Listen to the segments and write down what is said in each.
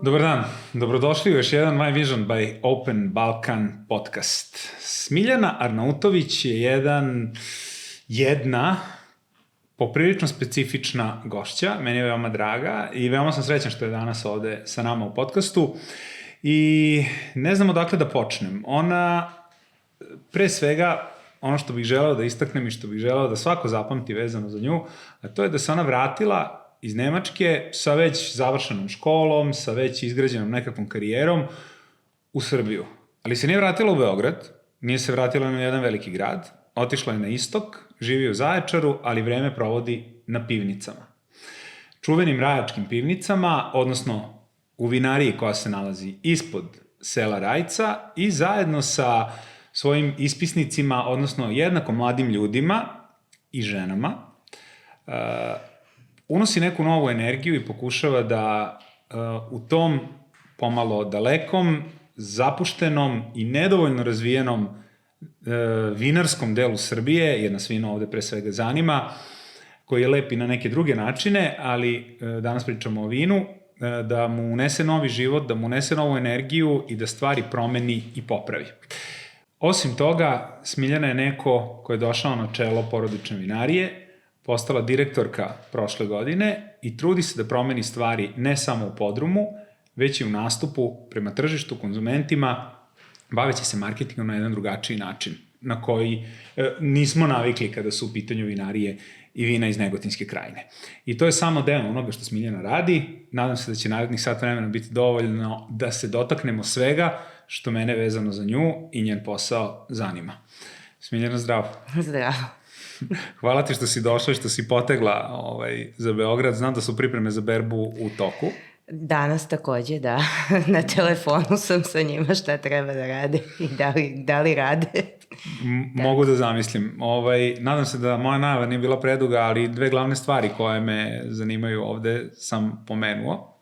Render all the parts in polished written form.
Dobar dan, dobrodošli u još jedan My Vision by Open Balkan podcast. Smiljana Arnautović je jedna poprilično specifična gošća, meni je veoma draga i veoma sam srećan što je danas ovde sa nama u podcastu i ne znam odakle da počnem. Ona, pre svega, ono što bih želeo da istaknem i što bih želeo da svako zapamti vezano za nju, a to je da se ona vratila iz Nemačke sa već završenom školom, sa već izgrađenom nekakvom karijerom u Srbiju. Ali se nije vratila u Beograd, nije se vratila na jedan veliki grad, otišla je na istok, živi u Zaječaru, ali vreme provodi na pivnicama. Čuvenim rajačkim pivnicama, odnosno u vinariji koja se nalazi ispod sela Rajca i zajedno sa svojim ispisnicima, odnosno jednako mladim ljudima i ženama, unosi neku novu energiju i pokušava da u tom pomalo dalekom, zapuštenom i nedovoljno razvijenom vinarskom delu Srbije, jer nas vino ovde pre svega zanima, koji je lep i na neke druge načine, ali danas pričamo o vinu, da mu unese novi život, da mu unese novu energiju i da stvari promeni i popravi. Osim toga, Smiljana je neko ko je došao na čelo porodične vinarije, postala direktorka prošle godine i trudi se da promeni stvari ne samo u podrumu, već i u nastupu prema tržištu, konzumentima, baveći se marketingom na jedan drugačiji način, na koji nismo navikli kada su u pitanju vinarije i vina iz Negotinske krajine. I to je samo deo onoga što Smiljana radi. Nadam se da će narednih sat vremena biti dovoljno da se dotaknemo svega što mene vezano za nju i njen posao zanima. Smiljana, zdravo. Zdravo. Hvala ti što si došla i što si potegla za Beograd. Znam da su pripreme za berbu u toku. Danas takođe, da. Na telefonu sam sa njima šta treba da rade i da li rade. Mogu da zamislim. Nadam se da moja najava nije bila preduga, ali dve glavne stvari koje me zanimaju ovde sam pomenuo.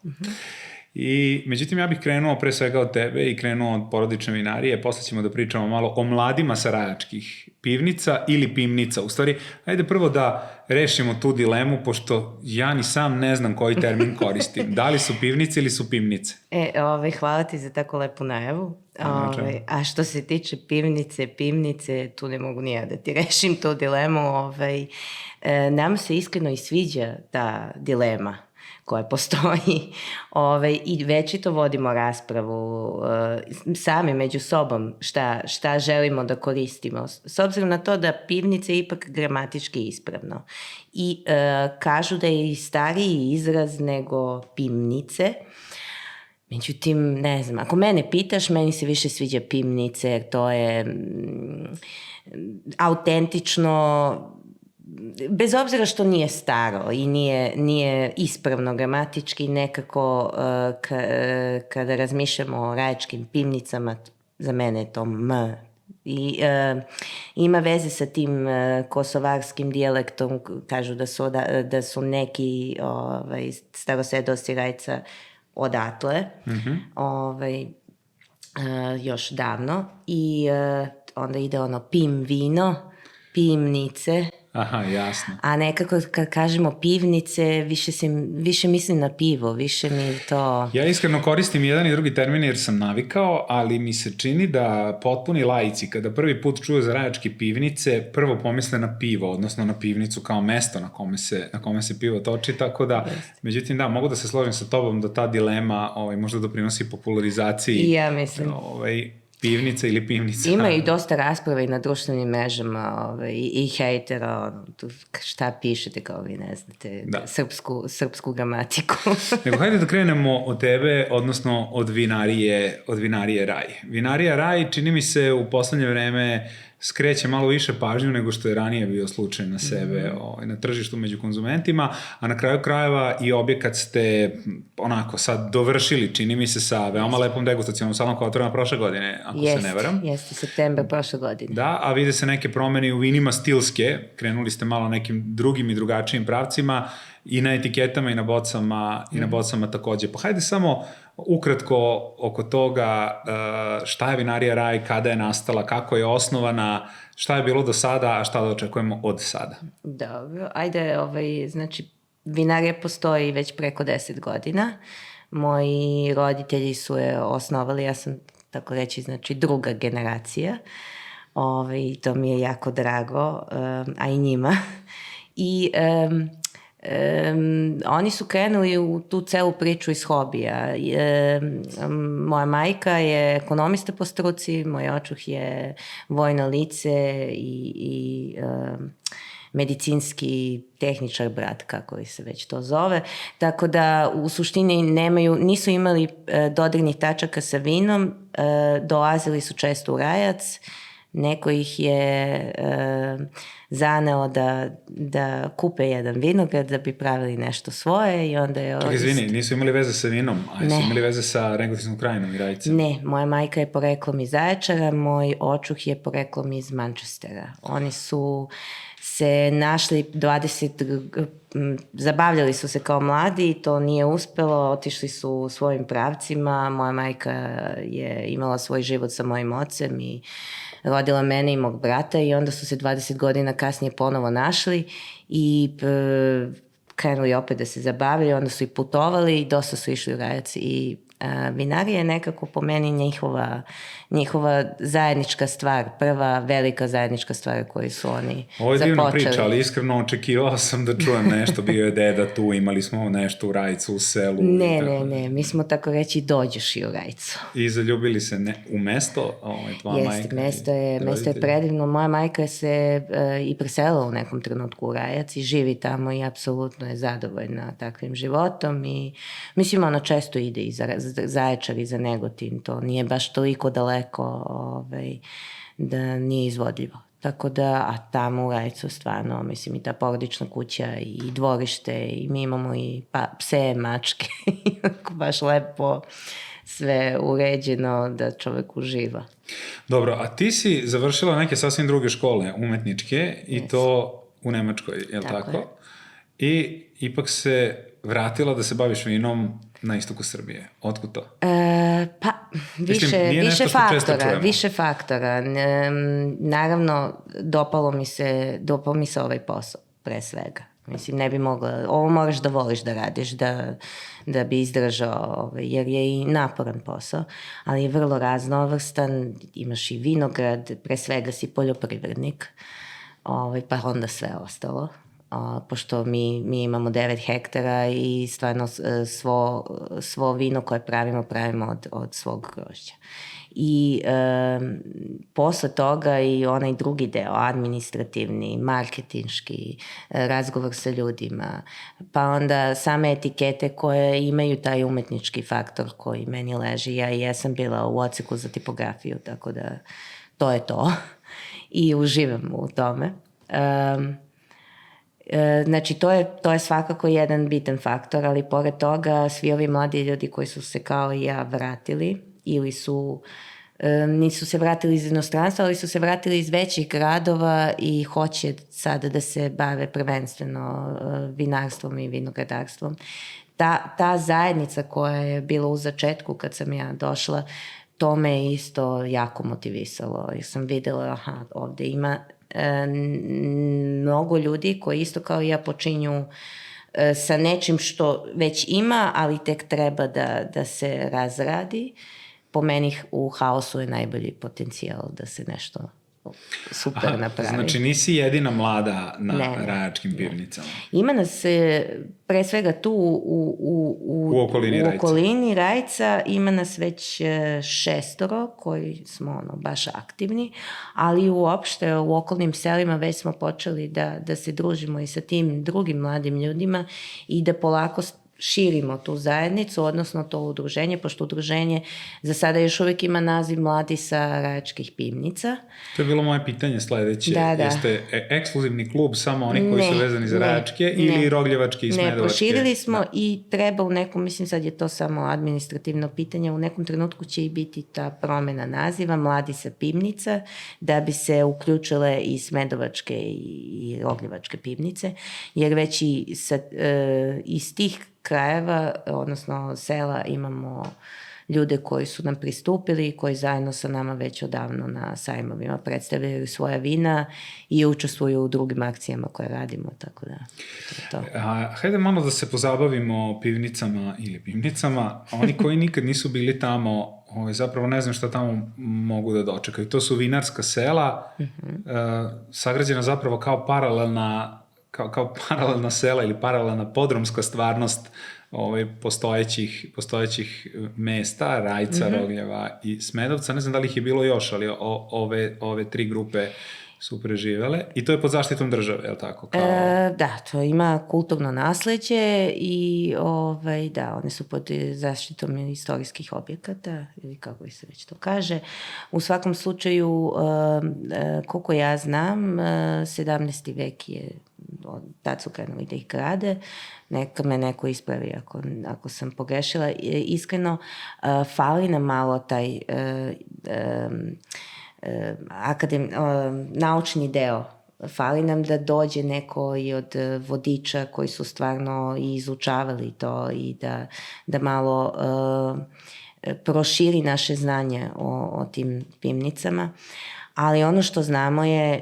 I, međutim, ja bih krenuo pre svega od tebe i krenuo od porodične vinarije. Posle ćemo da pričamo malo o mladima sa rajačkih pivnica ili pivnica. U stvari, ajde prvo da rešimo tu dilemu, pošto ja ni sam ne znam koji termin koristim. Da li su pivnice ili su pivnice? Hvala ti za tako lepu najavu. A što se tiče pivnice, tu ne mogu ni ja da ti rešim tu dilemu. Nam se iskreno i sviđa ta dilema koja postoji i večito vodimo raspravu sami među sobom šta želimo da koristimo. S obzirom na to da pivnice je ipak gramatički ispravno. I kažu da je i stariji izraz nego pivnice. Međutim, ne znam, ako mene pitaš, meni se više sviđa pivnice jer to je autentično, bez obzira što nije staro i nije ispravno gramatički, nekako kada razmišljamo o rajačkim pivnicama, za mene je to M. I ima veze sa tim kosovarskim dijalektom, kažu da su neki starosedosti Rajca odatle, još davno. I onda ide pim vino, pivnice. Aha, jasno. A nekako kad kažemo pivnice, više mislim na pivo, više mi to... Ja iskreno koristim jedan i drugi termin jer sam navikao, ali mi se čini da potpuni laici, kada prvi put čuju za rajačke pivnice, prvo pomisle na pivo, odnosno na pivnicu kao mesto na kome se pivo toči, tako da, međutim, da, mogu da se složim sa tobom da ta dilema možda doprinosi popularizaciji. I ja mislim. Pivnica ili pivnica. Ima i dosta rasprava i na društvenim mrežama i hejtera, šta pišete kao vi ne znate, srpsku gramatiku. Nego hajde da krenemo od tebe, odnosno od vinarije Raj. Vinarija Raj čini mi se u poslednje vreme skreće malo više pažnju nego što je ranije bio slučaj na sebe, na tržištu među konzumentima, a na kraju krajeva i objekat ste onako sad dovršili, čini mi se, sa veoma lepom degustacionom salom koja je otvorena prošle godine, ako se ne varam. Jeste, september prošle godine. Da, a vide se neke promene u vinima stilske, krenuli ste malo nekim drugim i drugačijim pravcima i na etiketama i na bocama takođe. Pa hajde samo ukratko oko toga šta je vinarija Raj, kada je nastala, kako je osnovana, šta je bilo do sada, a šta da očekujemo od sada. Dobro, ajde, znači vinarija postoji već preko 10 godina. Moji roditelji su je osnovali, ja sam tako reći, znači druga generacija. To mi je jako drago, a i njima. I oni su krenuli u tu celu priču iz hobija. Moja majka je ekonomista po struci, moj očuh je vojno lice i medicinski tehničar brat, kako li se već to zove. Tako da u suštini nisu imali dodirnih tačaka sa vinom, dolazili su često u Rajac, neko ih je zaneo da kupe jedan vinograd da bi pravili nešto svoje i onda je... Izvini, nisu imali veze sa vinom, a su imali veze sa Negotinskom krajinom i Rajicem? Ne, moja majka je poreklom iz Zaječara, moj očuh je poreklom iz Manchestera. Oni su se našli zabavljali su se kao mladi i to nije uspelo, otišli su svojim pravcima, moja majka je imala svoj život sa mojim ocem i rodila mene i mog brata i onda su se 20 godina kasnije ponovo našli i krenuli opet da se zabavljaju, onda su i putovali i dosta su išli u Rajac i vinarija je nekako po meni njihova zajednička stvar, prva velika zajednička stvar koju su oni započeli. Ovo je divna priča, ali iskreno očekivao sam da čujem nešto, bio je deda tu, imali smo nešto u Rajcu, u selu. Ne, mi smo tako reći dođuši u Rajcu. I zaljubili se u mesto, tvoja majka? Jeste, mesto je predivno. Moja majka se i preselila u nekom trenutku u Rajac i živi tamo i apsolutno je zadovoljna takvim životom i mislim ona često ide i za Zaječar i za Negotin, to nije baš toliko daleko da nije izvodljivo. Tako da, a tamo u Rajcu stvarno, mislim i ta porodična kuća i dvorište i mi imamo i pse, mačke, baš lepo sve uređeno da čovjek uživa. Dobro, a ti si završila neke sasvim druge škole, umetničke, i to u Nemačkoj, je li tako? I ipak se vratila da se baviš vinom na istoku Srbije. Otkud to? Više faktora. Naravno, dopao mi se ovaj posao, pre svega. Mislim, ne bi mogla, ovo moraš da voliš da radiš, da bi izdržao, jer je i naporan posao, ali je vrlo raznovrstan, imaš i vinograd, pre svega si poljoprivrednik, pa onda sve ostalo. Pošto mi imamo 9 hektara i stvarno svo vino koje pravimo od svog grožđa. I posle toga i onaj drugi deo, administrativni, marketinški, razgovor sa ljudima, pa onda same etikete koje imaju taj umetnički faktor koji meni leži. Ja i jesam bila u odseku za tipografiju, tako da to je to. I uživam u tome. Znači, to je svakako jedan bitan faktor, ali pored toga svi ovi mladi ljudi koji su se kao i ja vratili ili nisu se vratili iz inostranstva, ali su se vratili iz većih gradova i hoće sada da se bave prvenstveno vinarstvom i vinogradarstvom. Ta zajednica koja je bila u začetku kad sam ja došla, to me isto jako motivisalo. Jer sam videla, ovde ima mnogo ljudi koji isto kao i ja počinju sa nečim što već ima, ali tek treba da se razradi. Po meni u haosu je najbolji potencijal da se nešto super napravi. Znači nisi jedina mlada na Rajačkim pivnicama? Ima nas pre svega tu u okolini Rajca, ima nas već 6 koji smo baš aktivni, ali uopšte u okolnim selima već smo počeli da se družimo i sa tim drugim mladim ljudima i da polako širimo tu zajednicu, odnosno to udruženje, pošto udruženje za sada još uvijek ima naziv Mladi sa Rajačkih pivnica. To je bilo moje pitanje sledeće. Jeste ekskluzivni klub samo oni koji su vezani za Rajačke ili Rogljevačke i Smedovačke? Ne, proširili smo i treba u nekom, mislim sad je to samo administrativno pitanje, u nekom trenutku će i biti ta promena naziva Mladi sa pivnica, da bi se uključile i Smedovačke i Rogljevačke pivnice, jer već iz tih krajeva, odnosno sela, imamo ljude koji su nam pristupili i koji zajedno sa nama već odavno na sajmovima predstavljaju svoja vina i učestvuju u drugim akcijama koje radimo, tako da to. Hajde malo da se pozabavimo pivnicama ili pivnicama. Oni koji nikad nisu bili tamo, zapravo ne znam šta tamo mogu da dočekaju. To su vinarska sela, sagrađena zapravo kao paralelna sela ili paralelna podrumska stvarnost postojećih mesta, Rajca, Rogljeva i Smedovca. Ne znam da li ih je bilo još, ali ove 3 grupe su preživele i to je pod zaštitom države, je li tako? Da, to ima kulturno nasleđe i one su pod zaštitom istorijskih objekata ili kako se već to kaže. U svakom slučaju, koliko ja znam, 17. vek je, tad su krenuli da ih grade. Neka me neko ispravi ako sam pogrešila. Iskreno, fali nam malo taj naučni deo. Fali nam da dođe neko i od vodiča koji su stvarno i izučavali to i da malo proširi naše znanje o tim pivnicama. Ali ono što znamo je,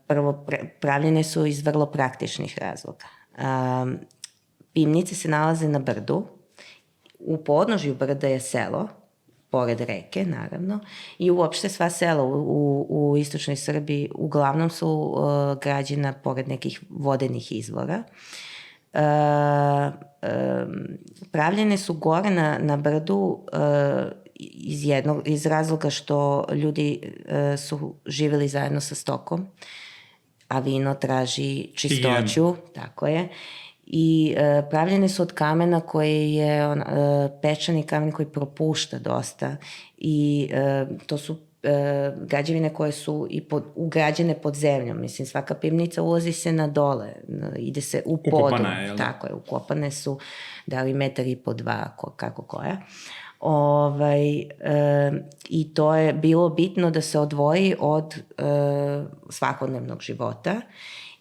prvo, pravljene su iz vrlo praktičnih razloga. Pivnice se nalaze na brdu, u podnožju brda je selo, pored reke, naravno, i uopšte sva sela u istočnoj Srbiji uglavnom su građena pored nekih vodenih izvora. Pravljene su gore na brdu iz razloga što ljudi su živjeli zajedno sa stokom, a vino traži čistoću, tako je. I pravljene su od kamena koji je pečani kamen koji propušta dosta i to su građevine koje su i ugrađene pod zemljom. Mislim, svaka pivnica ulazi se na dole, ide se u podu. Ukopane, jel? Tako je, ukopane su, da li 1,5 metra, kako koja. I to je bilo bitno da se odvoji od svakodnevnog života.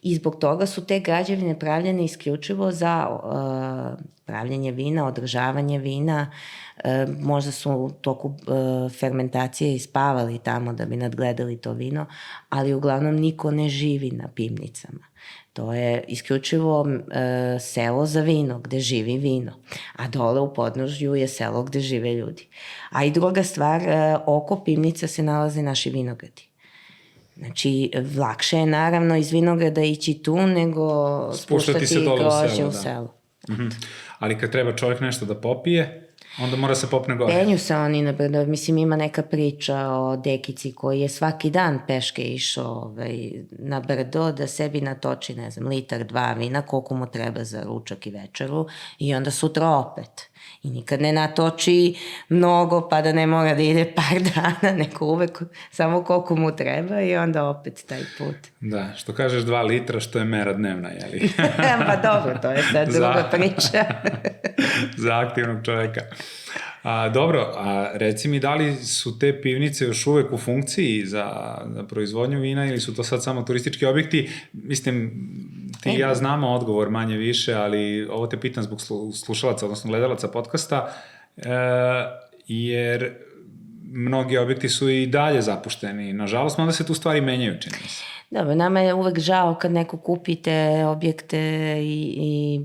I zbog toga su te građevine pravljene isključivo za pravljenje vina, održavanje vina. Možda su u toku fermentacije ispavali tamo da bi nadgledali to vino, ali uglavnom niko ne živi na pivnicama. To je isključivo selo za vino, gde živi vino. A dole u podnožju je selo gde žive ljudi. A i druga stvar, oko pivnica se nalaze naši vinogradi. Znači, lakše je naravno iz vinograda ići tu nego spuštati grožđe u selu. Ali kad treba čovjek nešto da popije, onda mora se popne gore. Penju se oni na brdo. Mislim, ima neka priča o dekici koji je svaki dan peške išao na brdo da sebi natoči, ne znam, 1-2 vina, koliko mu treba za ručak i večeru i onda sutra opet. I nikad ne natoči mnogo pa da ne mora da ide par dana, neko uvek samo koliko mu treba i onda opet taj put. Da, što kažeš 2 litra, što je mera dnevna, jeli? Pa dobro, to je sad druga priča. Za aktivnog čovjeka. Dobro, reci mi, da li su te pivnice još uvek u funkciji za proizvodnju vina ili su to sad samo turistički objekti? Mislim, ti i ja znamo odgovor manje više, ali ovo te pitam zbog slušalaca, odnosno gledalaca podcasta, jer mnogi objekti su i dalje zapušteni. Nažalost, onda se tu stvari menjaju, čini mi se. Dobro, nama je uvek žao kad neko kupi te objekte i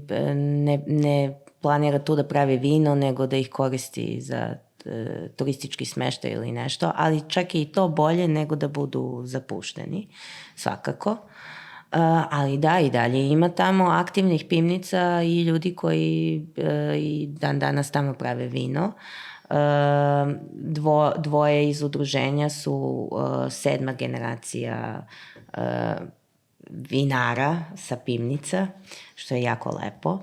ne planira tu da pravi vino, nego da ih koristi za turistički smeštaj ili nešto, ali čak i to bolje nego da budu zapušteni, svakako. Ali da, i dalje ima tamo aktivnih pivnica i ljudi koji i dan danas tamo prave vino. Dvoje iz udruženja su 7. generacija vinara sa pivnica, što je jako lepo.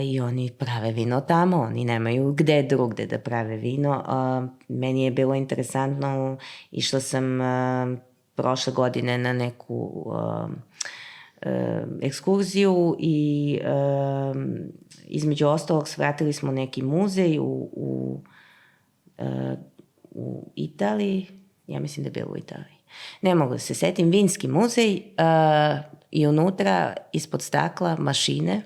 I oni prave vino tamo, oni nemaju gde drugde da prave vino. Meni je bilo interesantno, išla sam prošle godine na neku ekskurziju i između ostalog svratili smo neki muzej u Italiji, ja mislim da je bilo u Italiji. Ne mogu da se setim, vinski muzej i unutra ispod stakla mašine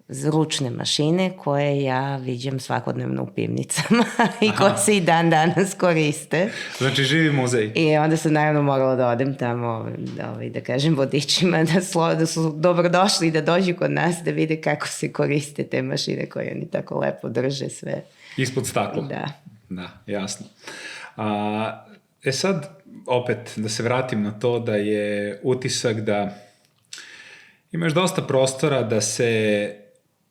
ručne mašine koje ja viđem svakodnevno u pivnicama i koje se i dan danas koriste. Znači živi muzej. I onda sam naravno morala da odem tamo, da kažem vodičima, da su dobrodošli da dođu kod nas da vide kako se koriste te mašine koje oni tako lepo drže sve. Ispod stakla. Da, jasno. Sad, opet, da se vratim na to da je utisak da imaš dosta prostora da se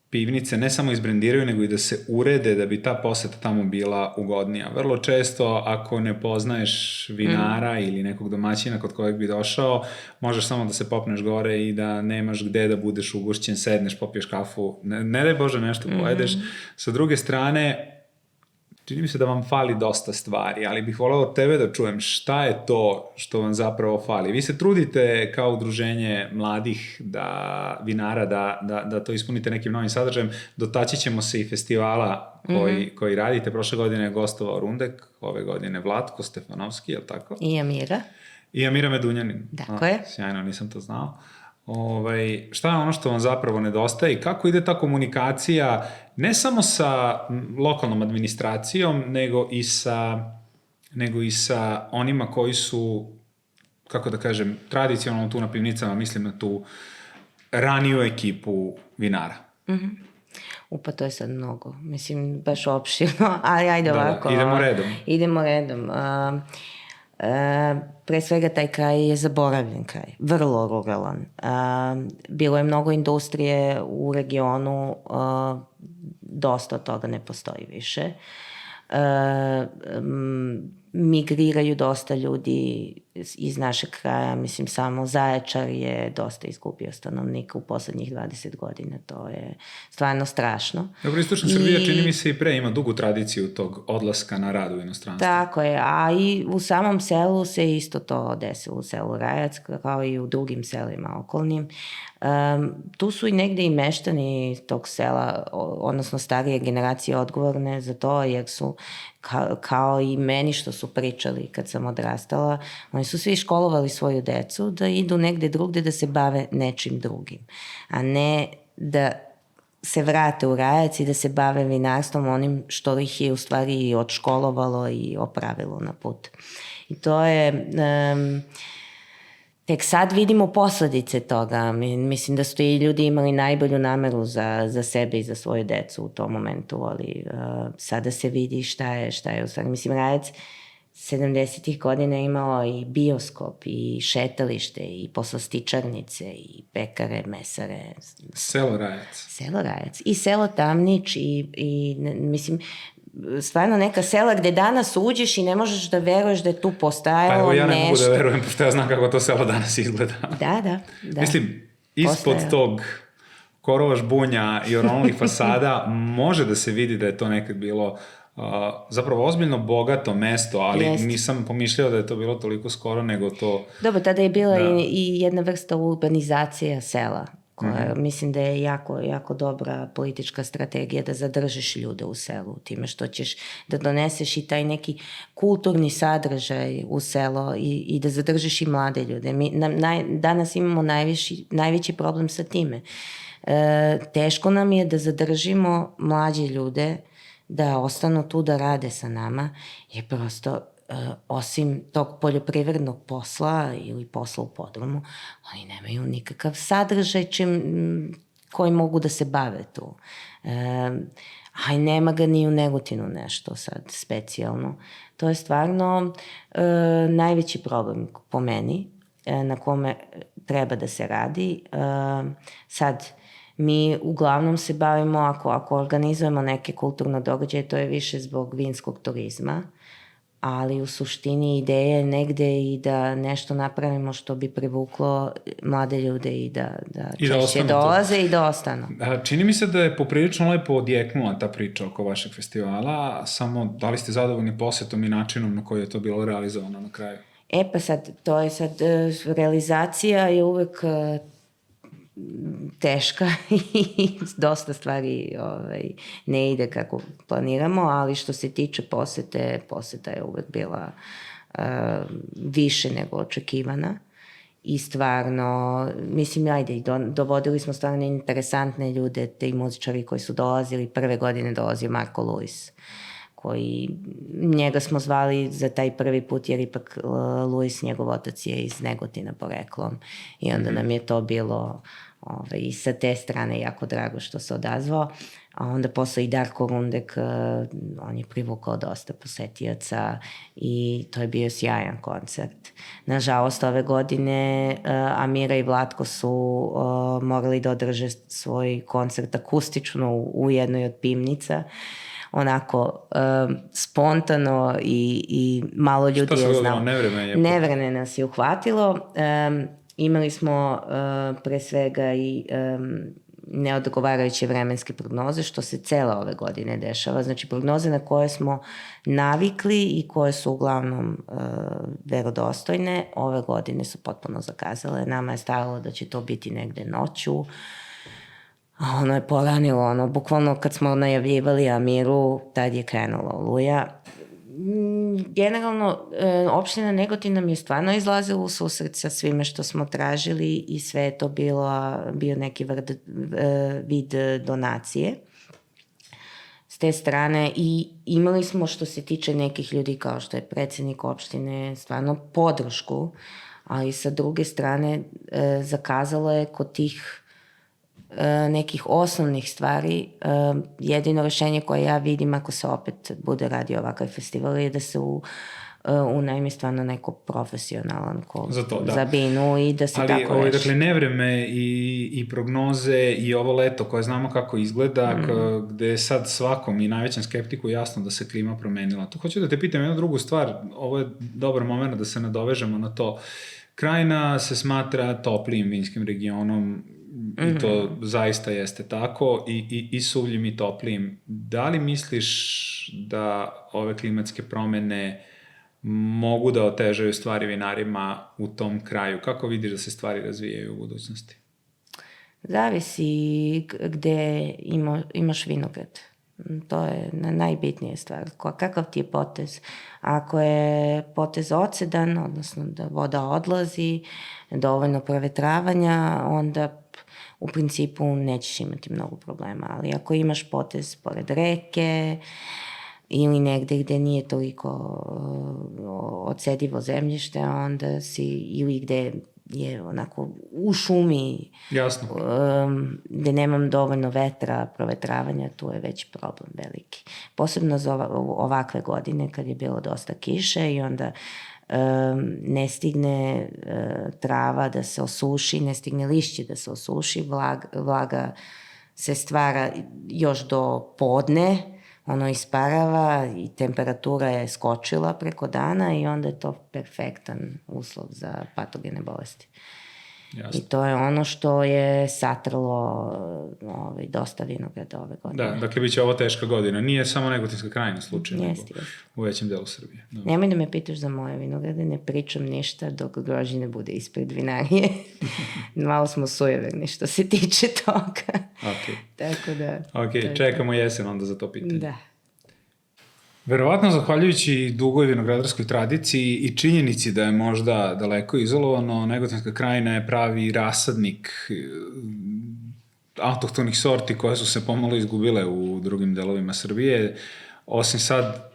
pivnice ne samo izbrendiraju, nego i da se urede da bi ta poseta tamo bila ugodnija. Vrlo često, ako ne poznaješ vinara ili nekog domaćina kod kojeg bi došao, možeš samo da se popneš gore i da nemaš gde da budeš ugošćen, sedneš, popiješ kafu, ne daj Bože nešto pojedeš. Sa druge strane, čini mi se da vam fali dosta stvari, ali bih voleo od tebe da čujem šta je to što vam zapravo fali. Vi se trudite kao udruženje mladih vinara da to ispunite nekim novim sadržajem. Dotaći ćemo se i festivala koji radite. Prošle godine je gostovao Rundek, ove godine Vlatko Stefanovski, je li tako? I Amira Medunjanin. Tako je. Sjajno, nisam to znao. Šta je ono što vam zapravo nedostaje i kako ide ta komunikacija ne samo sa lokalnom administracijom, nego i sa onima koji su, kako da kažem, tradicionalno tu na pivnicama, mislim na tu raniju ekipu vinara. Pa to je sad mnogo, mislim baš opširno, ali ajde ovako. Idemo redom. Pre svega taj kraj je zaboravljen kraj, vrlo ruralan. Bilo je mnogo industrije u regionu, dosta od toga ne postoji više. Migriraju dosta ljudi iz našeg kraja, mislim samo Zaječar je dosta izgubio stanovnika u poslednjih 20 godina, to je stvarno strašno. Dobro, istočna Srbija čini mi se i pre ima dugu tradiciju tog odlaska na rad u inostranstvu. Tako je, a i u samom selu se isto to desilo, u selu Rajac, kao i u drugim selima okolnim. Tu su i negde i meštani tog sela, odnosno starije generacije odgovorne za to, jer su kao i meni što su pričali kad sam odrastala, oni su svi školovali svoju decu da idu negde drugde da se bave nečim drugim, a ne da se vrate u Rajac i da se bave vinarstvom, onim što ih je u stvari i odškolovalo i opravilo na put. I to je... Tek sad vidimo posledice toga. Mislim da su i ljudi imali najbolju nameru za sebe i za svoju decu u tom momentu, ali sada se vidi šta je u stvari. Mislim, Rajac 70-ih godina imao i bioskop, i šetalište, i poslastičarnice, i pekare, mesare. Selo Rajac. I selo Tamnić, i mislim... stvarno neka sela gde danas uđeš i ne možeš da veruješ da je tu postajalo nešto. Pa evo ja ne mogu da verujem, pošto ja znam kako to selo danas izgleda. Da. Mislim, ispod tog korova žbunja i oronulih fasada može da se vidi da je to nekad bilo zapravo ozbiljno bogato mesto, ali nisam pomišljao da je to bilo toliko skoro, nego to... Dobro, tada je bila i jedna vrsta urbanizacija sela. Mislim da je jako dobra politička strategija da zadržiš ljude u selu, time što ćeš da doneseš i taj neki kulturni sadržaj u selo i da zadržiš i mlade ljude. Danas imamo najveći problem sa time. Teško nam je da zadržimo mlađe ljude da ostanu tu da rade sa nama, jer prosto osim tog poljoprivrednog posla ili posla u podrumu, oni nemaju nikakav sadržaj koji mogu da se bave tu. A i nema ga ni u Negotinu nešto sad specijalno. To je stvarno najveći problem po meni, na kome treba da se radi. Sad, mi uglavnom se bavimo, ako organizujemo neke kulturne događaje, to je više zbog vinskog turizma, ali u suštini ideja je negde i da nešto napravimo što bi privuklo mlade ljude i da češće dolaze i da ostanu. Čini mi se da je poprilično lepo odjeknula ta priča oko vašeg festivala, samo da li ste zadovoljni posetom i načinom na koji je to bilo realizovano na kraju? Pa sad, to je sad, realizacija je uvek teška i dosta stvari ne ide kako planiramo, ali što se tiče poseta je uvek bila više nego očekivana i stvarno, mislim, ajde, dovodili smo stvarno interesantne ljude, te muzičari koji su dolazili, prve godine dolazio Marko Luis, koji, njega smo zvali za taj prvi put, jer ipak Luis, njegov otac je iz Negotina poreklom, i onda nam je to bilo i sa te strane jako drago što se odazvao. A onda posle i Darko Rundek, on je privukao dosta posetioca i to je bio sjajan koncert. Nažalost, ove godine Amira i Vlatko su morali da održe svoj koncert akustično u jednoj od pivnica, onako spontano i malo ljudi je znao. Nevreme nas je uhvatilo. Imali smo pre svega i neodgovarajuće vremenske prognoze, što se cele ove godine dešava. Znači, prognoze na koje smo navikli i koje su uglavnom verodostojne, ove godine su potpuno zakazale. Nama je stajalo da će to biti negde noću, a ono je poranilo. Bukvalno kad smo najavljivali Amiru, tad je krenula Oluja. Generalno, opština Negotin nam je stvarno izlazila u susret sa svime što smo tražili i sve je to bio neki vid donacije. S te strane i imali smo, što se tiče nekih ljudi kao što je predsjednik opštine, stvarno podršku, ali sa druge strane zakazalo je kod tih nekih osnovnih stvari. Jedino rešenje koje ja vidim ako se opet bude radio ovakav festival je da se unajmi stvarno neko profesionalan ko za binu i da se tako reši. Dakle, nevreme i prognoze i ovo leto koje znamo kako izgleda, gde je sad svakom i najvećem skeptiku jasno da se klima promenila. To hoću da te pitam jednu drugu stvar, ovo je dobar moment da se nadovežemo na to. Krajina se smatra toplijim vinskim regionom, i to zaista jeste tako, i suvljim i toplijim. Da li misliš da ove klimatske promene mogu da otežaju stvari vinarima u tom kraju? Kako vidiš da se stvari razvijaju u budućnosti? Zavisi gde imaš vinograd. To je najbitnija stvar. Kakav ti je potez? Ako je potez odsedan, odnosno da voda odlazi, dovoljno provetravanja, onda u principu nećeš imati mnogo problema. Ali ako imaš potez pored reke ili negde gde nije toliko odsedivo zemljište, onda si, ili gde je onako u šumi, jasno, gde nemam dovoljno vetra, provetravanja, tu je već problem veliki. Posebno za ovakve godine kad je bilo dosta kiše i onda ne stigne trava da se osuši, ne stigne lišće da se osuši, vlaga se stvara još do podne, ono isparava i temperatura je skočila preko dana i onda je to perfektan uslov za patogene bolesti. Jasno. I to je ono što je satrlo dosta vinograda ove godine. Da, dakle, bit će ovo teška godina. Nije samo Negotinska krajina slučaj, nego u većem delu Srbije. Da. Nemoj da me pitaš za moje vinograde, ne pričam ništa dok grožđe ne bude ispred vinarije. Malo smo sujeverni što se tiče toga. Okay. Tako da... Ok, čekamo jesen onda za to pitanje. Da. Verovatno, zahvaljujući dugoj vinogradarskoj tradiciji i činjenici da je možda daleko izolovano, Negotinska krajina je pravi rasadnik autohtonih sorti koje su se pomalo izgubile u drugim delovima Srbije. Osim sad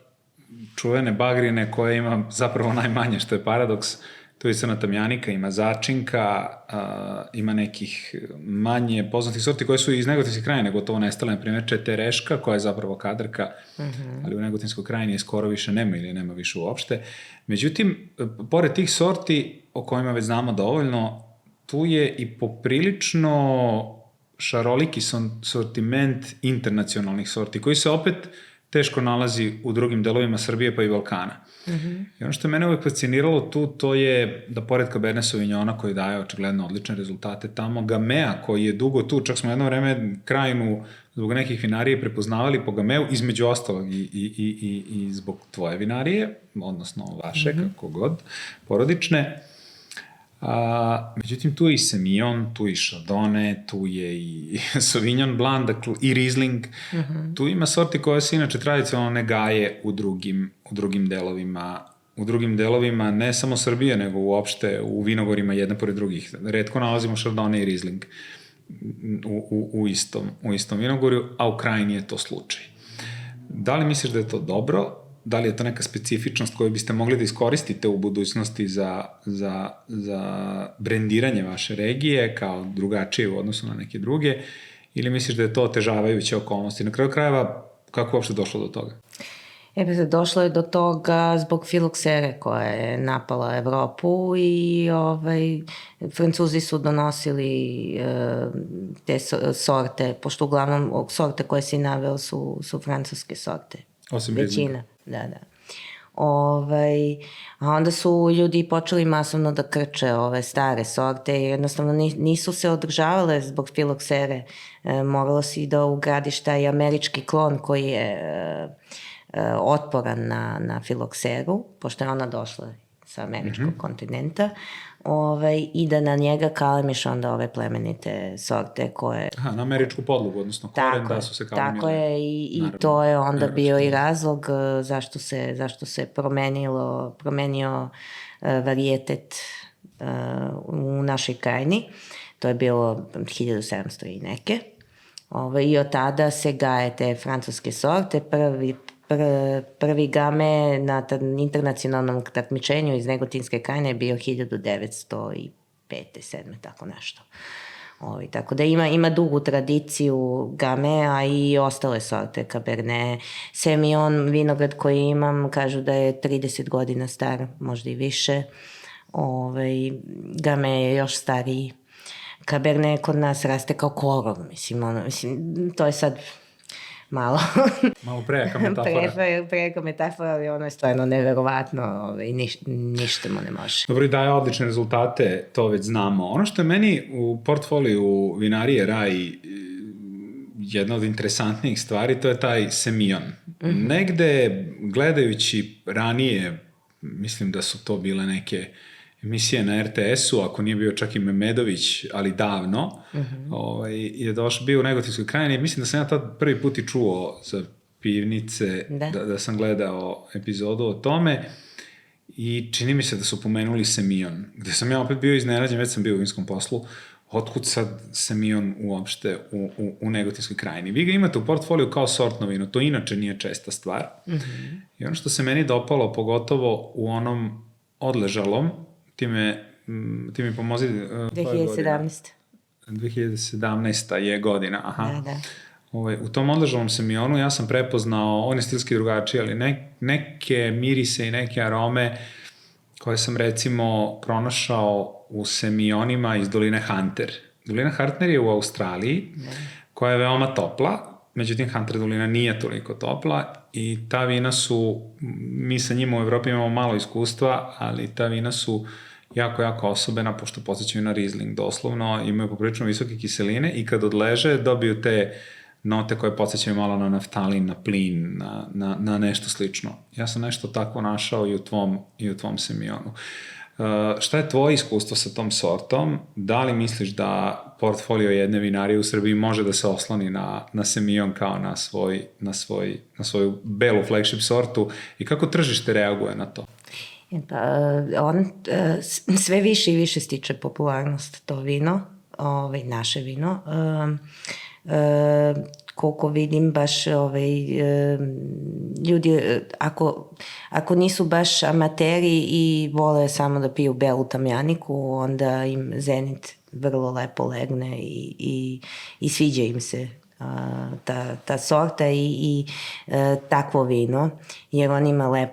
čuvene bagrine koje ima zapravo najmanje, što je paradoks, tu je crna tamjanika, ima začinka, ima nekih manje poznatih sorti koje su iz Negotinske krajine gotovo nestale, na primjer četereška, koja je zapravo kadarka, ali u Negotinskoj krajini je skoro više nema ili nema više uopšte. Međutim, pored tih sorti, o kojima već znamo dovoljno, tu je i poprilično šaroliki sortiment internacionalnih sorti, koji se opet teško nalazi u drugim delovima Srbije pa i Balkana. I ono što je mene uvek fasciniralo tu, to je da pored Cabernet Sauvignona koji daje očigledno odlične rezultate tamo, Gamea koji je dugo tu, čak smo jedno vreme krajinu zbog nekih vinarije prepoznavali po Gameu, između ostalog i zbog tvoje vinarije, odnosno vaše, kako god, porodične. Međutim, tu je i Semillon, tu je i Chardonnay, tu je i Sauvignon Blanc, dakle, i Riesling. Tu ima sorti koje se inače tradicionalno ne gaje u drugim delovima u drugim delovima, ne samo Srbije, nego uopšte u vinogorima jedne pored drugih. Retko nalazimo Chardonnay i Riesling u istom vinogorju, a u krajini je to slučaj. Da li misliš da je to dobro? Da li je to neka specifičnost koju biste mogli da iskoristite u budućnosti za brendiranje vaše regije kao drugačije u odnosu na neke druge? Ili misliš da je to otežavajuće okolnosti? Na kraju krajeva, kako je uopšte došlo do toga? Došlo je do toga zbog filoksere koja je napala Evropu i Francuzi su donosili te sorte, pošto uglavnom sorte koje si naveo su francuske sorte. Osim većina, da. A onda su ljudi počeli masovno da krče ove stare sorte i jednostavno nisu se održavale zbog filoksere. Moralo si da ugradiš taj američki klon koji je otporan na filokseru, pošto je ona došla sa američkog kontinenta, i da na njega kalemiš onda ove plemenite sorte koje... Na američku podlogu, odnosno koren, da su se kalemile. Tako je, i to je onda bio i razlog zašto se promenio varijetet u našoj krajini. To je bilo 1700 i neke. I od tada se gaje te francuske sorte. Prvi game na internacionalnom takmičenju iz Negotinske krajine je bio 1905. 7. tako nešto. Tako da ima dugu tradiciju game, a i ostale sorte, Cabernet, Semillon, vinograd koji imam, kažu da je 30 godina star, možda i više. Game je još stariji. Cabernet kod nas raste kao korov, mislim, to je sad... Malo prejaka metafora. Prejaka metafora, ali ono je stvarno neverovatno i ništa mu ne može. Dobro, i daje odlične rezultate, to već znamo. Ono što je meni u portfoliju vinarije Raj jedna od interesantnijih stvari, to je taj Semillon. Negde, gledajući ranije, mislim da su to bile neke emisije na RTS-u, ako nije bio čak i Memedović, ali davno, je bio u Negotinskoj krajini. Mislim da sam ja tad prvi put i čuo za pivnice, da sam gledao epizodu o tome i čini mi se da su pomenuli Semillon, gde sam ja opet bio iznenađen, već sam bio u vinskom poslu, otkud sad Semillon uopšte u Negotinskoj krajini. Vi ga imate u portfoliju kao sortno vino, to inače nije česta stvar. I ono što se meni dopalo, pogotovo u onom odležalom, ti mi pomozi... 2017. 2017. je godina, aha. Da. U tom odležalom Semillonu ja sam prepoznao, on je stilski drugačiji, ali neke mirise i neke arome koje sam recimo pronašao u Semillonima iz doline Hunter. Dolina Hunter je u Australiji, koja je veoma topla, međutim Hunter dolina nije toliko topla i ta vina su, mi sa njima u Evropi imamo malo iskustva, ali ta vina su jako, jako osobena, pošto podsjećaju na Riesling doslovno, imaju poprilično visoke kiseline i kad odleže dobiju te note koje podsjećaju malo na naftalin, na plin, na nešto slično. Ja sam nešto tako našao i u tvom Semillonu. Šta je tvoje iskustvo sa tom sortom? Da li misliš da portfolio jedne vinarije u Srbiji može da se osloni na Semillon kao na svoju belu flagship sortu i kako tržište reaguje na to? On sve više i više stiče popularnost to vino, naše vino. Koliko vidim baš ljudi, ako nisu baš amateri i vole samo da piju belu tamjaniku, onda im Zenit vrlo lepo legne i sviđa im se ta sorta i takvo vino, jer on ima lep,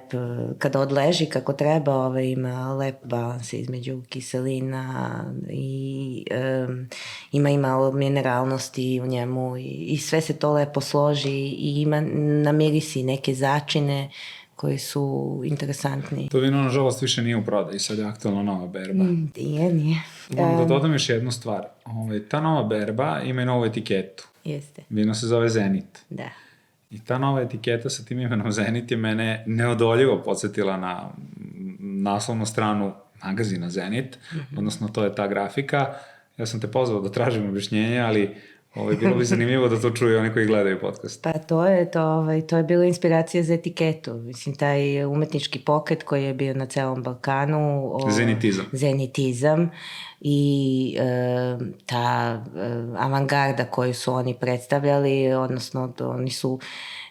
kada odleži kako treba, ima lep balans između kiselina i ima i malo mineralnosti u njemu i sve se to lepo složi i ima na mirisi neke začine koji su interesantni. To vino, nažalost, više nije u prodaji, sad je aktualna nova berba. Nije. Moram da dodam još jednu stvar. Ta nova berba ima i novu etiketu. Jeste. Vino se zove Zenit. Da. I ta nova etiketa sa tim imenom Zenit je mene neodoljivo podsjetila na naslovnu stranu magazina Zenit, odnosno to je ta grafika. Ja sam te pozvao da tražim objašnjenje, ali Bilo bi zanimljivo da to čuju oni koji gledaju podcast. Pa to je bila inspiracija za etiketu. Mislim, taj umetnički pokret koji je bio na celom Balkanu. Zenitizam. I ta avangarda koju su oni predstavljali, odnosno oni su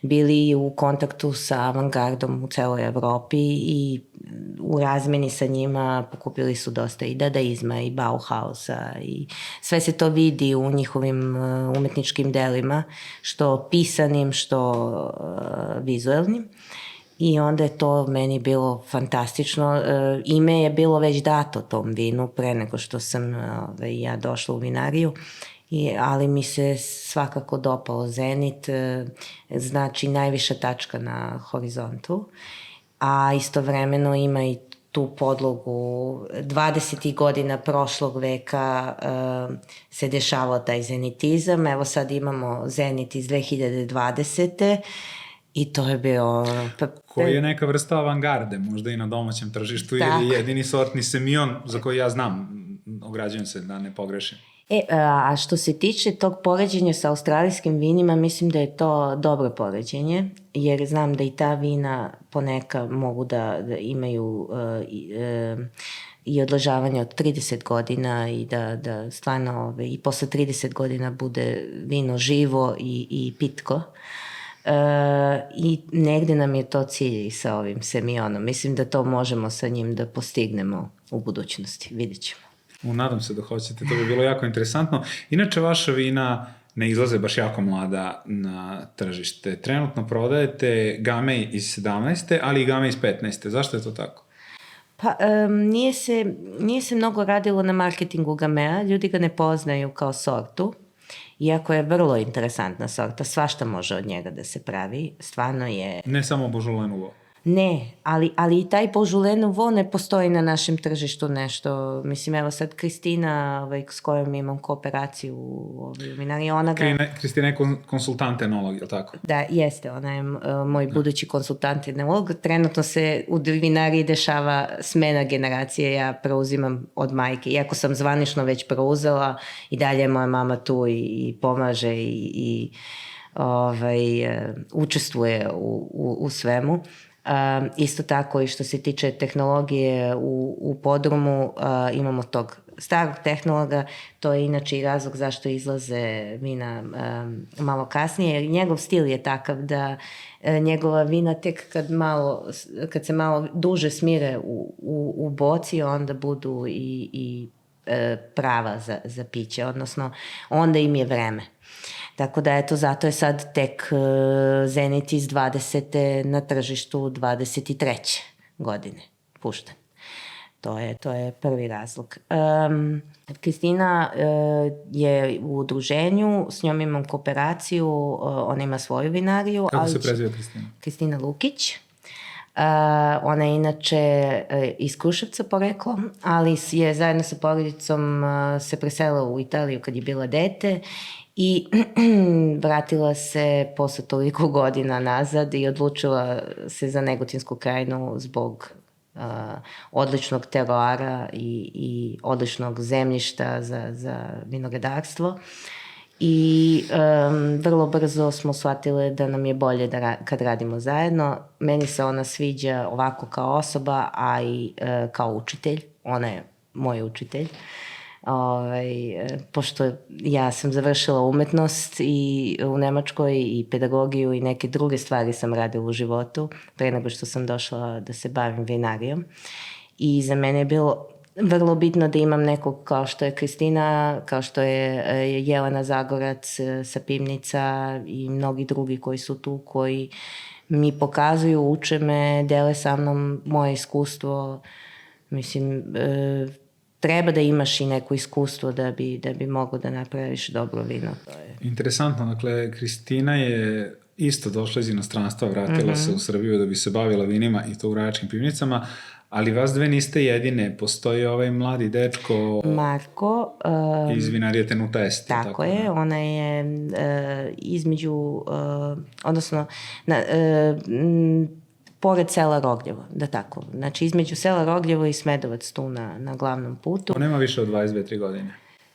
bili u kontaktu sa avangardom u celoj Evropi i u razmeni sa njima pokupili su dosta i dadaizma i Bauhausa i sve se to vidi u njihovim umetničkim delima, što pisanim, što vizuelnim. I onda je to meni bilo fantastično. Ime je bilo već dato tom vinu pre nego što sam ja došla u vinariju, ali mi se svakako dopao Zenit, znači najviša tačka na horizontu, a istovremeno ima i tu podlogu 20. godina prošlog veka se dešavao taj zenitizam. Evo sad imamo Zenit iz 2020. I to je bio... Koji je neka vrsta avangarde, možda i na domaćem tržištu, jer je jedini sortni Semillon za koji ja znam, ograđujem se da ne pogrešim. A što se tiče tog poređenja sa australijskim vinima, mislim da je to dobro poređenje, jer znam da i ta vina poneka mogu da imaju i odležavanje od 30 godina i da stvarno i posle 30 godina bude vino živo i pitko. I negde nam je to cilj sa ovim Semillonom. Mislim da to možemo sa njim da postignemo u budućnosti. Vidjet ćemo. Nadam se da hoćete, to bi bilo jako interesantno. Inače, vaša vina ne izlaze baš jako mlada na tržište. Trenutno prodajete Gamay iz 17. ali i Gamay iz 15. Zašto je to tako? Pa nije se mnogo radilo na marketingu Gamaya, ljudi ga ne poznaju kao sortu. Iako je vrlo interesantna sorta, svašta može od njega da se pravi, stvarno je... Ne samo Beaujolais Nouveau. Ne, ali i taj Beaujolais Nouveau ne postoji na našem tržištu nešto. Mislim, evo sad Kristina, s kojom imam kooperaciju u vinariji, ona ga... Kristina je konsultant enolog, je li tako? Da, jeste, ona je moj budući konsultant enolog. Trenutno se u vinariji dešava smena generacije, ja preuzimam od majke. Iako sam zvanično već preuzela, i dalje je moja mama tu i pomaže i učestvuje u svemu. Isto tako i što se tiče tehnologije u podrumu, imamo tog starog tehnologa, to je inače i razlog zašto izlaze vina malo kasnije, jer njegov stil je takav da njegova vina tek kad se malo duže smire u boci, onda budu i prava za piće, odnosno onda im je vreme. Tako da eto, zato je sad tek Zenit iz 20. na tržištu 23. godine pušten. To je prvi razlog. Kristina je u udruženju, s njom imam kooperaciju, ona ima svoju vinariju. Kako se preziva Kristina? Kristina Lukić. Ona je inače iz Kruševca poreklom, ali je zajedno sa porodicom se preselila u Italiju kad je bila dete i vratila se posle toliko godina nazad i odlučila se za Negotinsku krajinu zbog odličnog teroara i odličnog zemljišta za vinogradarstvo. I vrlo brzo smo shvatile da nam je bolje kad radimo zajedno. Meni se ona sviđa ovako kao osoba, a i kao učitelj. Ona je moj učitelj. Pošto ja sam završila umetnost i u Nemačkoj i pedagogiju i neke druge stvari sam radila u životu pre nego što sam došla da se bavim vinarijom. I za mene je bilo vrlo bitno da imam nekog kao što je Kristina, kao što je Jelena Zagorac sa Pivnica i mnogi drugi koji su tu, koji mi pokazuju, uče me, dele sa mnom moje iskustvo. Mislim, treba da imaš i neko iskustvo da bi mogao da napraviš dobro vino. Interesantno, dakle, Kristina je isto došla iz inostranstva, vratila se u Srbiju da bi se bavila vinima i to u Rajačkim pivnicama, ali vas dve niste jedine, postoji ovaj mladi dečko Marko iz vinarije Tenuta Est. Tako je, ona je između, odnosno pored sela Rogljevo, da tako. Znači između sela Rogljevo i Smedovac tu na glavnom putu. On nema više od 22-3 godine.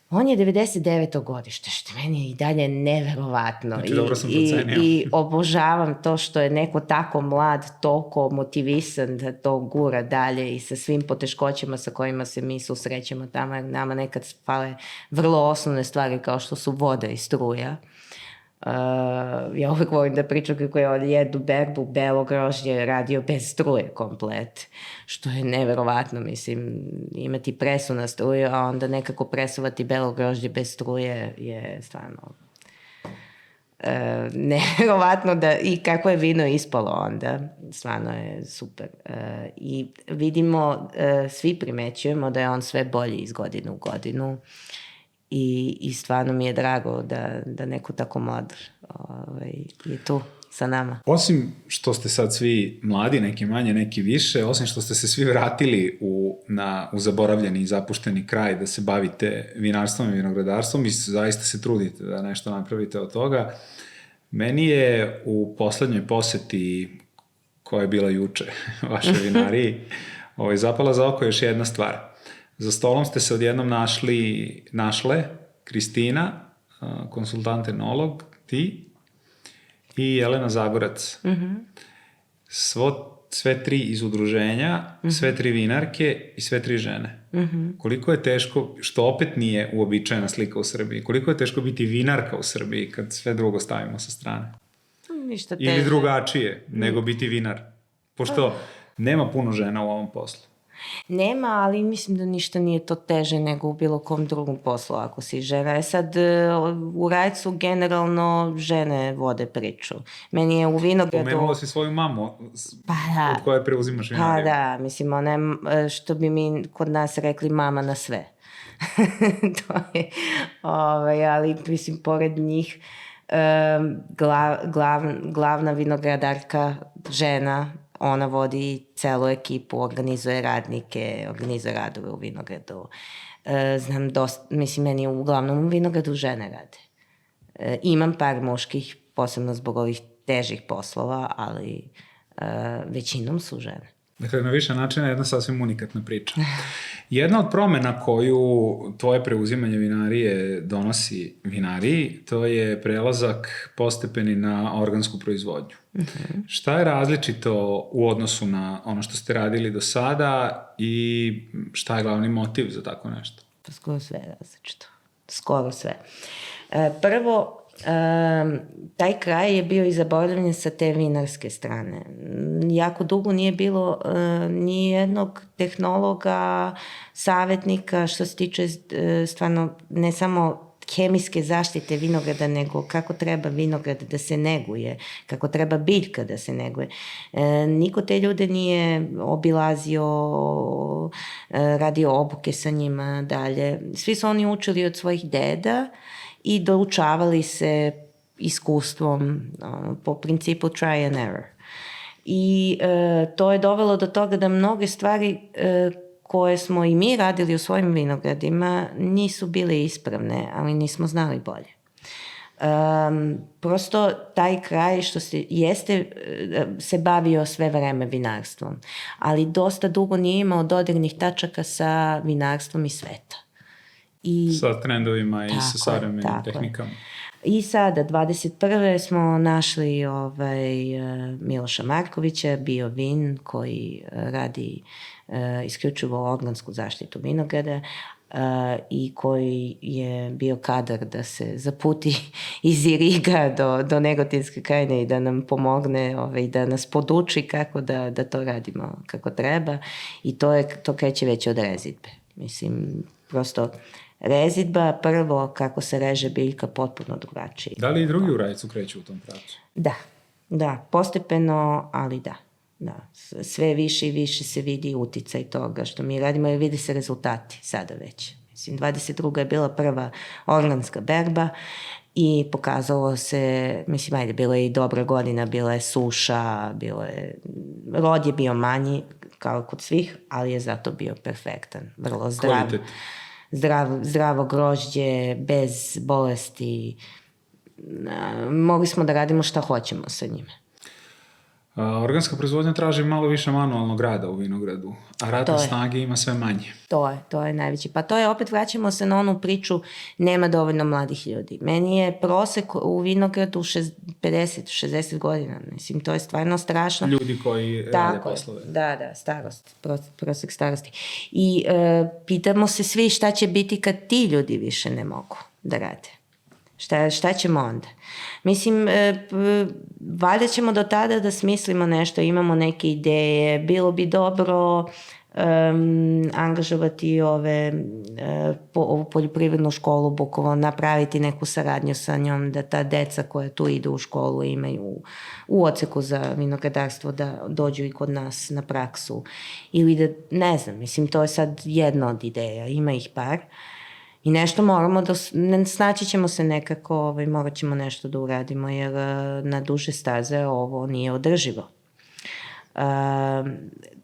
On je 99. godište, što meni je i dalje neverovatno. Znači, dobro sam procenio. I obožavam to što je neko tako mlad, toliko motivisan da to gura dalje i sa svim poteškoćama sa kojima se mi susrećemo tamo, jer nama nekad fale vrlo osnovne stvari kao što su voda i struja. Ja uvek volim da pričam kako je on jednu berbu belo grožđe radio bez struje komplet, što je neverovatno, mislim, imati presu na struju, a onda nekako presovati belo grožđe bez struje je stvarno neverovatno da, i kako je vino ispalo onda, stvarno je super. I vidimo, svi primećujemo da je on sve bolji iz godine u godinu. I stvarno mi je drago da neko tako mlad je tu sa nama. Osim što ste sad svi mladi, neki manje, neki više, osim što ste se svi vratili u zaboravljeni i zapušteni kraj da se bavite vinarstvom i vinogradarstvom i zaista se trudite da nešto napravite od toga, meni je u poslednjoj poseti koja je bila juče vašoj vinariji zapala za oko još jedna stvar. Za stolom ste se odjednom našle Kristina, konsultant enolog, ti i Jelena Zagorac. Sve tri iz udruženja, sve tri vinarke i sve tri žene. Koliko je teško, što opet nije uobičajena slika u Srbiji, koliko je teško biti vinarka u Srbiji kad sve drugo stavimo sa strane? Ništa teže. Ili drugačije nego biti vinar. Pošto nema puno žena u ovom poslu. Nema, ali mislim da ništa nije to teže nego u bilo kom drugom poslu ako si žena. Sad, u Rajcu generalno žene vode priču. Meni je u vinogradu... Pomenula si svoju mamu, od koje preuzimaš vinariju. Pa da, mislim, ona je, što bi mi kod nas rekli, mama na sve. To je, ali mislim, pored njih, glavna vinogradarka žena, ona vodi celu ekipu, organizuje radnike, organizuje radove u vinogradu. Znam dosta, mislim, meni je uglavnom u vinogradu žene rade. Imam par muških, posebno zbog ovih težih poslova, ali većinom su žene. Dakle, na više načina jedna sasvim unikatna priča. Jedna od promena koju tvoje preuzimanje vinarije donosi vinariji, to je prelazak postepeni na organsku proizvodnju. Šta je različito u odnosu na ono što ste radili do sada i šta je glavni motiv za tako nešto? Pa skoro sve je različito. Skoro sve. Prvo, taj kraj je bio i zaboravljen sa te vinarske strane. Jako dugo nije bilo ni jednog tehnologa, savjetnika što se tiče stvarno ne samo hemijske zaštite vinograda, nego kako treba vinograd da se neguje, kako treba biljka da se neguje. Niko te ljude nije obilazio, radio obuke sa njima dalje. Svi su oni učili od svojih deda i doučavali se iskustvom po principu try and error. I to je dovelo do toga da mnoge stvari koje smo i mi radili u svojim vinogradima nisu bile ispravne, ali nismo znali bolje. Prosto taj kraj što se bavio sve vreme vinarstvom, ali dosta dugo nije imao dodirnih tačaka sa vinarstvom i sveta. Sa trendovima i sa savremenim tehnikama. I sada, 21. smo našli Miloša Markovića, BioVin, koji radi isključivo organsku zaštitu vinograda i koji je bio kadar da se zaputi iz Iriga do Negotinske krajine i da nam pomogne i da nas poduči kako da to radimo kako treba. I to kreće već od rezidbe. Mislim, prosto rezidba, prvo kako se reže biljka, potpuno drugačije. Da li i drugi u Rajcu kreću u tom pravcu? Da, postepeno, ali da. Sve više i više se vidi uticaj toga što mi radimo i vidi se rezultati sada već. Mislim, 22. je bila prva organska berba i pokazalo se, mislim, bila je i dobra godina, bila je suša, rod je bio manji kao kod svih, ali je zato bio perfektan, vrlo zdrav. Zdravo grožđe, bez bolesti. Mogli smo da radimo šta hoćemo sa njime. Organska proizvodnja traži malo više manualnog rada u vinogradu, a radne snage ima sve manje. To je najveći. Pa to je, opet vraćamo se na onu priču, nema dovoljno mladih ljudi. Meni je prosek u vinogradu 50-60 godina. Mislim, to je stvarno strašno. Ljudi koji rade poslove. Da, starost, prosek starosti. I pitamo se svi šta će biti kad ti ljudi više ne mogu da rade. Šta ćemo onda? Mislim, valjda ćemo do tada da smislimo nešto, imamo neke ideje, bilo bi dobro angažovati ovu poljoprivrednu školu Bukovo, napraviti neku saradnju sa njom, da ta deca koja tu idu u školu imaju u odseku za vinogradarstvo da dođu i kod nas na praksu. Ili da, ne znam, mislim, to je sad jedna od ideja, ima ih par. I nešto moramo da, snaći ćemo se nekako, morat ćemo nešto da uradimo, jer na duže staze ovo nije održivo.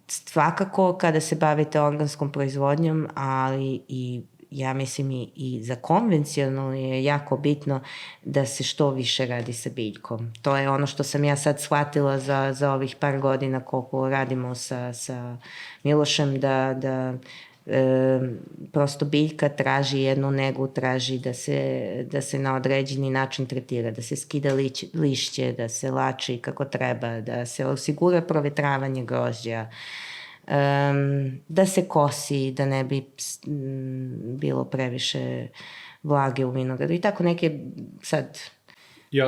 Svakako kada se bavite organskom proizvodnjom, ali i ja mislim i za konvencionalno je jako bitno da se što više radi sa biljkom. To je ono što sam ja sad shvatila za ovih par godina koliko radimo sa Milošem, da prosto biljka traži jednu negu, traži da se na određeni način tretira, da se skida lišće, da se lači kako treba, da se osigura provetravanje grožđa, da se kosi, da ne bi bilo previše vlage u vinogradu i tako neke sad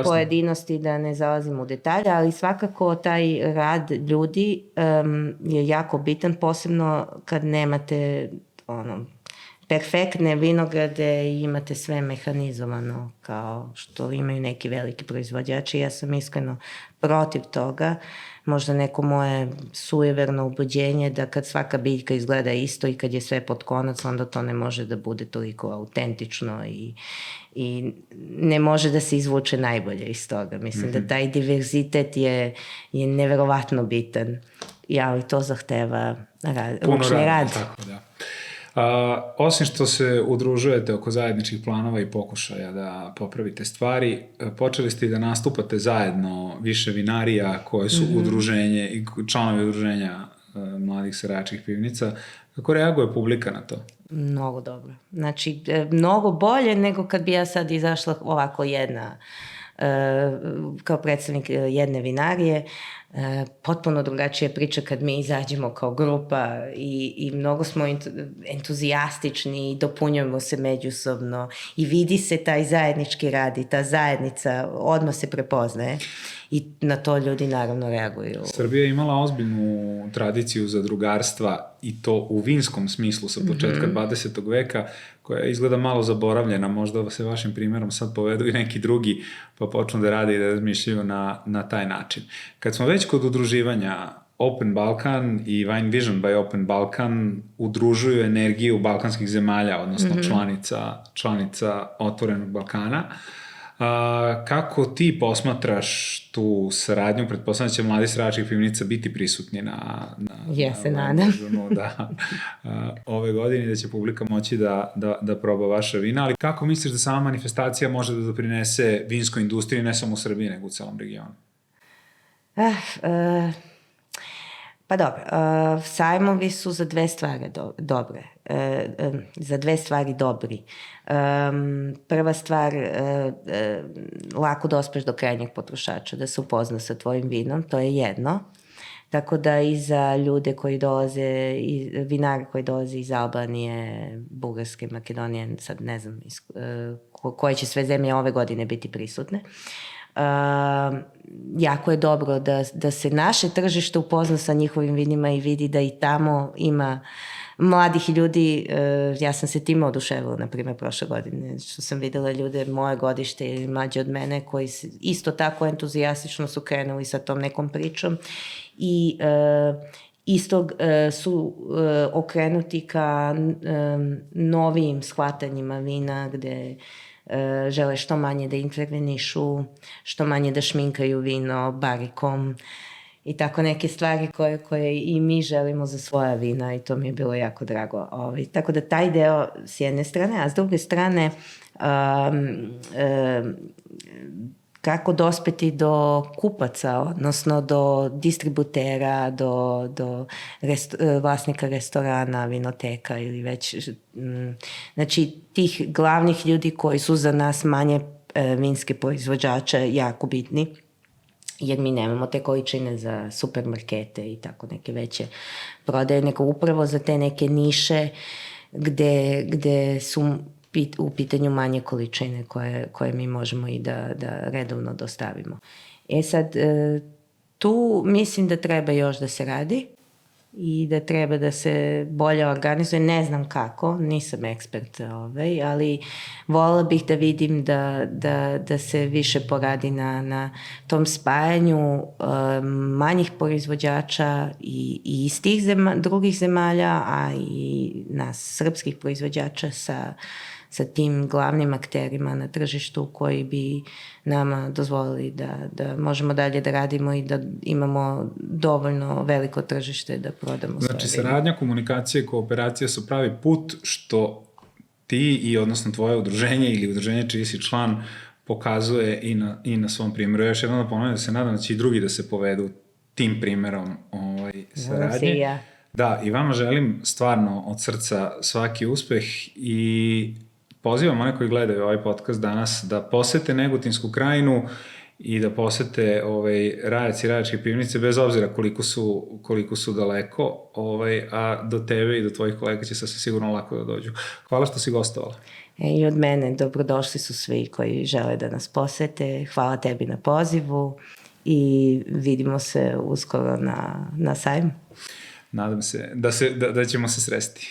pojedinosti, da ne zalazimo u detalje, ali svakako taj rad ljudi je jako bitan, posebno kad nemate perfektne vinograde i imate sve mehanizovano kao što imaju neki veliki proizvođači. Ja sam iskreno protiv toga. Možda neko moje sujeverno ubeđenje da kad svaka biljka izgleda isto i kad je sve pod konac, onda to ne može da bude toliko autentično i ne može da se izvuče najbolje iz toga. Mislim da taj diverzitet je neverovatno bitan, ali to zahteva ručni rad. Tako da. Osim što se udružujete oko zajedničkih planova i pokušaja da popravite stvari, počeli ste i da nastupate zajedno više vinarija koje su udruženje i članovi udruženja mladih seračkih pivnica. Kako reaguje publika na to? Mnogo dobro. Znači, mnogo bolje nego kad bi ja sad izašla ovako jedna, kao predstavnik jedne vinarije. Potpuno drugačija priča kad mi izađemo kao grupa i mnogo smo entuzijastični i dopunjujemo se međusobno i vidi se taj zajednički rad i ta zajednica odmah se prepoznaje i na to ljudi naravno reaguju. Srbija je imala ozbiljnu tradiciju zadrugarstva i to u vinskom smislu sa početka 20. veka, koja izgleda malo zaboravljena, možda se vašim primjerom sad povedu i neki drugi pa počnu da rade i da razmišljaju na taj način. Kad smo već kod udruživanja, Open Balkan i Wine Vision by Open Balkan udružuju energiju balkanskih zemalja, odnosno članica Otvorenog Balkana. Kako ti posmatraš tu saradnju? Pretpostavljam da će mladi seračkih pivnica biti prisutni na ja se nadam. Ove godine, da će publika moći da proba vaša vina, ali kako misliš da sama manifestacija može da doprinese vinskoj industriji, ne samo u Srbiji, nego u celom regionu? Pa dobro, sajmovi su za dve stvari dobre. Za dve stvari dobri. Prva stvar, lako dospeš do krajnjeg potrošača, da se upozna sa tvojim vinom, to je jedno. Tako da i za ljude koji dolaze, vinari koji dolaze iz Albanije, Bugarske, Makedonije, sad ne znam koje će sve zemlje ove godine biti prisutne. Jako je dobro da se naše tržište upozna sa njihovim vinima i vidi da i tamo ima mladih ljudi. Ja sam se time oduševila, na primjer, prošle godine, što sam videla ljude moje godište ili mlađe od mene koji isto tako entuzijastično su krenuli sa tom nekom pričom i isto su okrenuti ka novijim shvatanjima vina gde žele što manje da intervenišu, što manje da šminkaju vino barikom i tako neke stvari koje i mi želimo za svoja vina i to mi je bilo jako drago. Tako da taj deo s jedne strane, a s druge strane kako dospeti do kupaca, odnosno do distributera, do vlasnika restorana, vinoteka ili već, znači tih glavnih ljudi koji su za nas manje vinske proizvođače jako bitni, jer mi nemamo te količine za supermarkete i tako neke veće prodaje, nego upravo za te neke niše gde su u pitanju manje količine koje mi možemo i da redovno dostavimo. Sad, tu mislim da treba još da se radi i da treba da se bolje organizuje. Ne znam kako, nisam ekspert, ali voljela bih da vidim da se više poradi na tom spajanju manjih proizvođača i iz tih drugih zemalja, a i nas srpskih proizvođača sa tim glavnim akterima na tržištu koji bi nama dozvolili da možemo dalje da radimo i da imamo dovoljno veliko tržište da prodamo svoje. Znači, saradnja, komunikacija i kooperacija su pravi put što ti i odnosno tvoje udruženje ili udruženje čiji si član pokazuje i na svom primjeru. Ja još jednom da ponovim da se nadam da će i drugi da se povedu tim primjerom saradnje. Da, i vama želim stvarno od srca svaki uspeh i pozivam one koji gledaju ovaj podcast danas da posete Negutinsku krajinu i da posete Rajac i Rajačke pivnice, bez obzira koliko su daleko, a do tebe i do tvojih kolega će sasvim sigurno lako da dođu. Hvala što si gostovala. I od mene dobrodošli su svi koji žele da nas posete. Hvala tebi na pozivu i vidimo se uskoro na sajmu. Nadam se da ćemo se sresti.